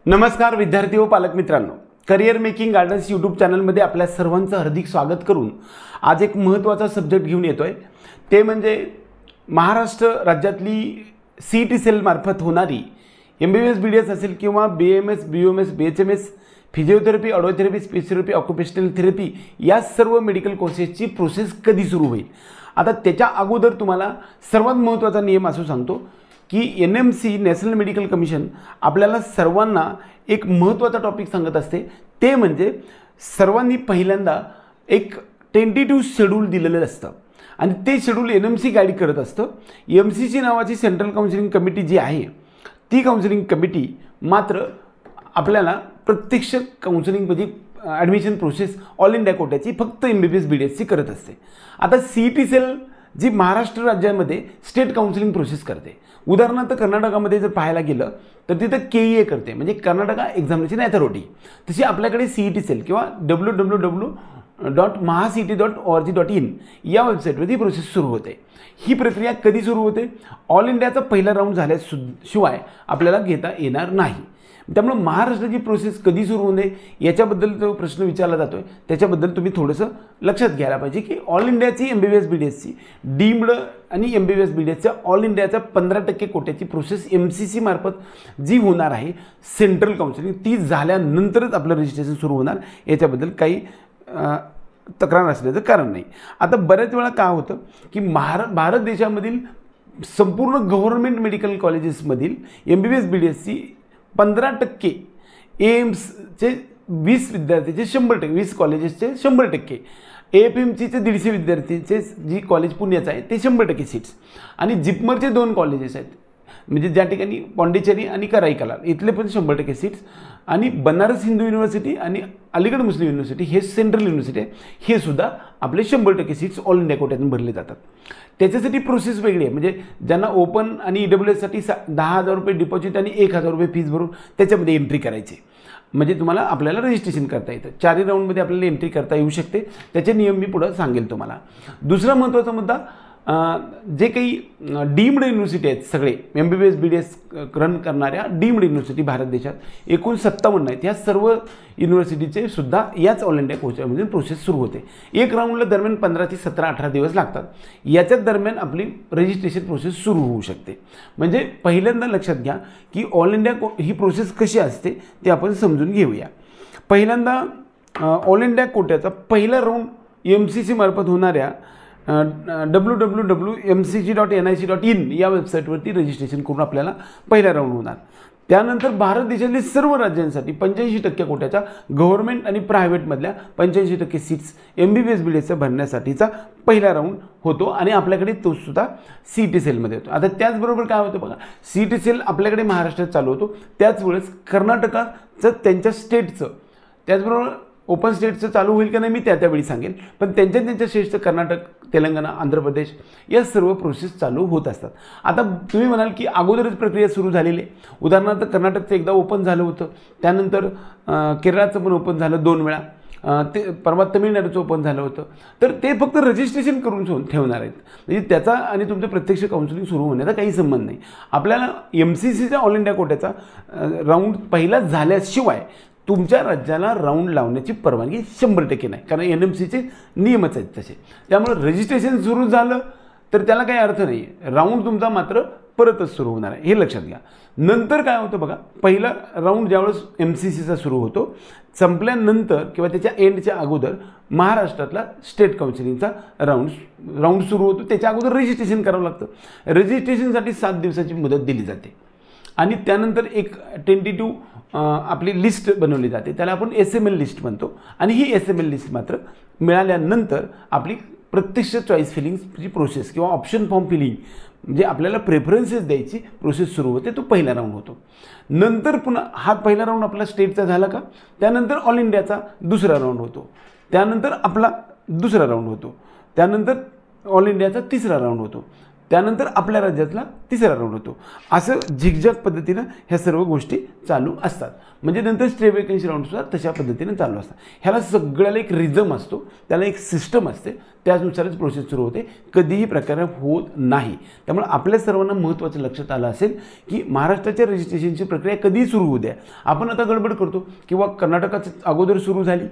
नमस्कार विद्यार्थी व पालक मित्रांनो, करियर मेकिंग गार्डन्स यूट्यूब चॅनलमध्ये आपल्या सर्वांचं हार्दिक स्वागत करून आज एक महत्त्वाचा सब्जेक्ट घेऊन येतोय। ते म्हणजे महाराष्ट्र राज्यातली CET सेल मार्फत होणारी MBBS BDS असेल किंवा BAMS BOMS BHMS physiotherapy audiotherapy speech therapy occupational therapy या सर्व मेडिकल कोर्सेसची प्रोसेस कधी सुरू होईल। आता त्याच्या अगोदर तुम्हाला सर्वात महत्त्वाचा नियम असं सांगतो की NMC नॅशनल मेडिकल कमिशन आपल्याला सर्वांना एक महत्त्वाचा टॉपिक सांगत असते। ते म्हणजे सर्वांनी पहिल्यांदा एक टेंटेटिव्ह शेड्यूल दिलेलं असतं आणि ते शेड्यूल NMC गाईड करत असतं। MCC नावाची सेंट्रल काउन्सिलिंग कमिटी जी आहे ती काउन्सिलिंग कमिटी मात्र आपल्याला प्रत्यक्ष काउन्सिलिंग म्हणजे ॲडमिशन प्रोसेस ऑल इंडिया कोट्याची फक्त MBBS BDSची करत असते। आता CET सेल जी महाराष्ट्र राज्यामध्ये स्टेट काउन्सिलिंग प्रोसेस करते। उदाहरणार्थ कर्नाटकामध्ये जर पाहायला गेलं तर तिथं KEA करते म्हणजे कर्नाटका एक्झामिनेशन अथॉरिटी। तशी आपल्याकडे CET सेल किंवा www.mahacet.org.in या वेबसाईटवरती प्रोसेस सुरू होते। ही प्रक्रिया कधी सुरू होते? ऑल इंडियाचा पहिला राऊंड झाल्याशिवाय आपल्याला घेता येणार नाही। त्यामुळे महाराष्ट्राची प्रोसेस कधी सुरू होणे याच्याबद्दल जो प्रश्न विचारला जातोय त्याच्याबद्दल तुम्ही थोडंसं लक्षात घ्यायला पाहिजे की ऑल इंडियाची MBBS BDSची डीम्ड आणि MBBS BDSच्या ऑल इंडियाच्या 15% कोट्याची प्रोसेस MCC मार्फत जी होणार आहे सेंट्रल काउन्सिलिंग ती झाल्यानंतरच आपलं रजिस्ट्रेशन सुरू होणार। याच्याबद्दल काही तक्रार असण्याचं कारण नाही। आता बऱ्याच वेळा काय होतं की भारत देशामधील संपूर्ण गव्हर्नमेंट मेडिकल कॉलेजेसमधील MBBS BDSची 15% एम्सचे 20 विद्यार्थीचे 100%, 20 कॉलेजेसचे 100%, AFMCचे 150 विद्यार्थीचे जी कॉलेज पुण्याचं आहे ते 100% सीट्स आणि जिपमरचे 2 कॉलेजेस आहेत म्हणजे ज्या ठिकाणी पॉंडिचेरी आणि कराईकला इथले पण 100% सीट्स आणि बनारस हिंदू युनिव्हर्सिटी आणि अलीगढ मुस्लिम युनिव्हर्सिटी हे सेंट्रल युनिव्हर्सिटी आहे हे सुद्धा आपले 100% सीट्स ऑल इंडिया कोट्यातून भरले जातात। त्याच्यासाठी प्रोसेस वेगळी आहे म्हणजे ज्यांना ओपन आणि EWSसाठी 10,000 रुपये डिपॉझिट आणि 1,000 रुपये फीस भरून त्याच्यामध्ये एंट्री करायची म्हणजे तुम्हाला आपल्याला रजिस्ट्रेशन करता येतं। 4 राऊंडमध्ये आपल्याला एंट्री करता येऊ शकते। त्याचे नियम मी पुढे सांगेल तुम्हाला। दुसरा महत्त्वाचा मुद्दा जे काही डीम्ड युनिव्हर्सिटी आहेत सगळे MBBS BDS रन करणाऱ्या डीम्ड युनिव्हर्सिटी भारत देशात एकूण 57 आहेत। या सर्व युनिव्हर्सिटीचे सुद्धा याच ऑल इंडिया कोर्समध्ये प्रोसेस सुरू होते। एक राऊंडला दरम्यान 15 ते 17-18 दिवस लागतात। याच्याच दरम्यान आपली रजिस्ट्रेशन प्रोसेस सुरू होऊ शकते। म्हणजे पहिल्यांदा लक्षात घ्या की ऑल इंडिया ही प्रोसेस कशी असते ते आपण समजून घेऊया। पहिल्यांदा ऑल इंडिया कोट्याचा पहिला राऊंड MCC मार्फत होणाऱ्या www.mcc.nic.in या वेबसाईटवरती रजिस्ट्रेशन करून आपल्याला पहिला राऊंड होणार। त्यानंतर भारत देशातील सर्व राज्यांसाठी 85% कोट्याच्या गव्हर्नमेंट आणि प्रायव्हेटमधल्या 85% सीट्स MBBS BDSच्या भरण्यासाठीचा पहिला राऊंड होतो आणि आपल्याकडे तो सुद्धा CET सेलमध्ये होतो। आता त्याचबरोबर काय होतं बघा, CET सेल आपल्याकडे महाराष्ट्रात चालू होतो त्याच वेळेस कर्नाटकाचं त्यांच्या स्टेटचं त्याचबरोबर ओपन स्टेटचं चालू होईल का नाही मी त्यावेळी सांगेन, पण त्यांच्या स्टेटचं कर्नाटक तेलंगणा आंध्र प्रदेश या सर्व प्रोसेस चालू होत असतात। आता तुम्ही म्हणाल की अगोदरच प्रक्रिया सुरू झालेली आहे। उदाहरणार्थ कर्नाटकचं एकदा ओपन झालं होतं, त्यानंतर केरळाचं पण ओपन झालं 2 वेळा, ते परवा तमिळनाडूचं ओपन झालं होतं। तर ते फक्त रजिस्ट्रेशन करून ठेवणार आहेत म्हणजे त्याचा आणि तुमचं प्रत्यक्ष काउन्सिलिंग सुरू होण्याचा काही संबंध नाही। आपल्याला MCCच्या ऑल इंडिया कोट्याचा राऊंड पहिला झाल्याशिवाय तुमच्या राज्याला राऊंड लावण्याची परवानगी 100% नाही, कारण NMCचे नियमच आहेत तसे। त्यामुळे रजिस्ट्रेशन सुरू झालं तर त्याला काही अर्थ नाही, राऊंड तुमचा मात्र परतच सुरू होणार आहे हे लक्षात घ्या। नंतर काय होतं बघा, पहिला राऊंड ज्यावेळेस MCCचा सुरू होतो संपल्यानंतर किंवा त्याच्या एंडच्या अगोदर महाराष्ट्रातला स्टेट काउन्सिलिंगचा राऊंड सुरू होतो। त्याच्या अगोदर रजिस्ट्रेशन करावं लागतं। रजिस्ट्रेशनसाठी 7 दिवसाची मुदत दिली जाते आणि त्यानंतर एक टेंटेटिव्ह आपली लिस्ट बनवली जाते त्याला आपण SML लिस्ट म्हणतो आणि ही SML लिस्ट मात्र मिळाल्यानंतर आपली प्रत्यक्ष चॉईस फिलिंगची प्रोसेस किंवा ऑप्शन फॉर्म फिलिंग म्हणजे आपल्याला प्रेफरन्सेस द्यायची प्रोसेस सुरू होते। तो पहिला राऊंड होतो। नंतर पुन्हा हा पहिला राऊंड आपला स्टेटचा झाला का त्यानंतर ऑल इंडियाचा दुसरा राऊंड होतो, त्यानंतर आपला दुसरा राऊंड होतो, त्यानंतर ऑल इंडियाचा तिसरा राऊंड होतो, त्यानंतर आपल्या राज्यातला तिसरा राऊंड होतो. असं झिगझॅग पद्धतीनं ह्या सर्व गोष्टी चालू असतात. म्हणजे नंतर स्टेट वेकन्सी राऊंडसुद्धा तशा पद्धतीने चालू असतात. ह्याला सगळ्याला एक रिझम असतो, त्याला एक सिस्टम असते, त्यानुसारच प्रोसेस सुरू होते, कधीही प्रकारे होत नाही. त्यामुळे आपल्या सर्वांना महत्त्वाचं लक्षात आलं असेल की महाराष्ट्राच्या रजिस्ट्रेशनची प्रक्रिया कधी सुरू होऊ द्या. आपण आता गडबड करतो किंवा कर्नाटकाचं अगोदर सुरू झाली,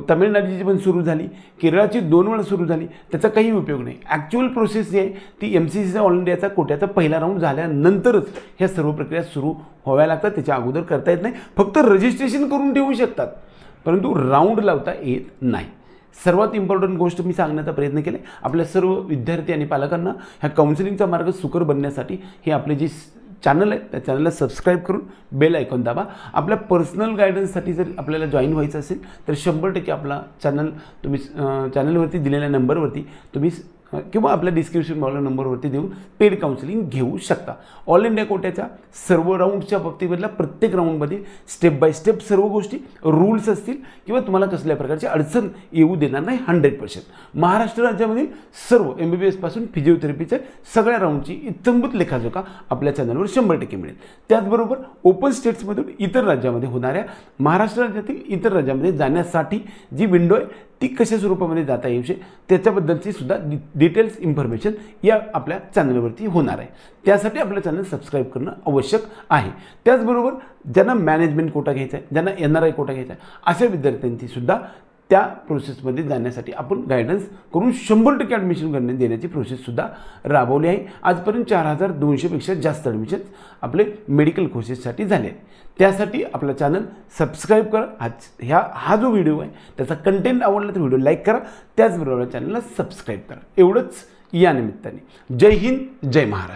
तमिळनाडूची पण सुरू झाली, केरळाची 2 वेळा सुरू झाली, त्याचा काही उपयोग नाही. ॲक्च्युअल प्रोसेस जी आहे ती MCCचा ऑल इंडियाचा कोट्याचा पहिला राऊंड झाल्यानंतरच ह्या सर्व प्रक्रिया सुरू व्हाव्या लागतात. त्याच्या अगोदर करता येत नाही. फक्त रजिस्ट्रेशन करून ठेवू शकतात, परंतु राऊंड लावता येत नाही. सर्वात इम्पॉर्टंट गोष्ट मी सांगण्याचा प्रयत्न केला आहे. आपल्या सर्व विद्यार्थी आणि पालकांना ह्या काउन्सिलिंगचा मार्ग सुकर बनण्यासाठी हे आपले जे चॅनल आहे त्या चॅनलला सबस्क्राईब करून बेल आयकॉन दाबा. आपल्या पर्सनल गायडन्ससाठी जर आपल्याला जॉईन व्हायचं असेल तर 100% आपला चॅनल तुम्ही चॅनलवरती दिलेल्या नंबरवरती तुम्ही किंवा आपल्या डिस्क्रिप्शन बॉक्सला नंबरवरती देऊन पेड काउन्सिलिंग घेऊ शकता. ऑल इंडिया कोट्याच्या सर्व राऊंडच्या बाबतीमधल्या प्रत्येक राऊंडमध्ये स्टेप बाय स्टेप सर्व गोष्टी रूल्स असतील किंवा तुम्हाला कसल्या प्रकारची अडचण येऊ देणार नाही. 100% महाराष्ट्र राज्यामधील सर्व MBBS पासून फिजिओथेरपीच्या सगळ्या राऊंडची इत्थंभूत लेखाजोखा आपल्या चॅनलवर 100% मिळेल. त्याचबरोबर ओपन स्टेट्समधून इतर राज्यामध्ये होणाऱ्या महाराष्ट्र राज्यातील इतर राज्यामध्ये जाण्यासाठी जी विंडो आहे ती कशा स्वरूपामध्ये जाता येऊ शकते त्याच्याबद्दलची सुद्धा डिटेल्स इन्फॉर्मेशन या आपल्या चॅनलवरती होणार आहे. त्यासाठी आपलं चॅनल सबस्क्राईब करणं आवश्यक आहे. त्याचबरोबर ज्यांना मॅनेजमेंट कोटा घ्यायचा आहे, ज्यांना NRI कोटा घ्यायचा आहे, अशा विद्यार्थ्यांची सुद्धा त्या प्रोसेसमध्ये जाण्यासाठी आपण गायडन्स करून 100% ॲडमिशन देण्याची प्रोसेससुद्धा राबवली आहे. आजपर्यंत 4200पेक्षा जास्त ॲडमिशन्स आपले मेडिकल कोर्सेससाठी झाले आहेत. त्यासाठी आपलं चॅनल सबस्क्राईब करा. हा जो व्हिडिओ आहे त्याचा कंटेंट आवडला तर व्हिडिओ लाईक करा, त्याचबरोबर चॅनलला सबस्क्राईब करा. एवढंच या निमित्ताने. जय हिंद, जय महाराष्ट्र.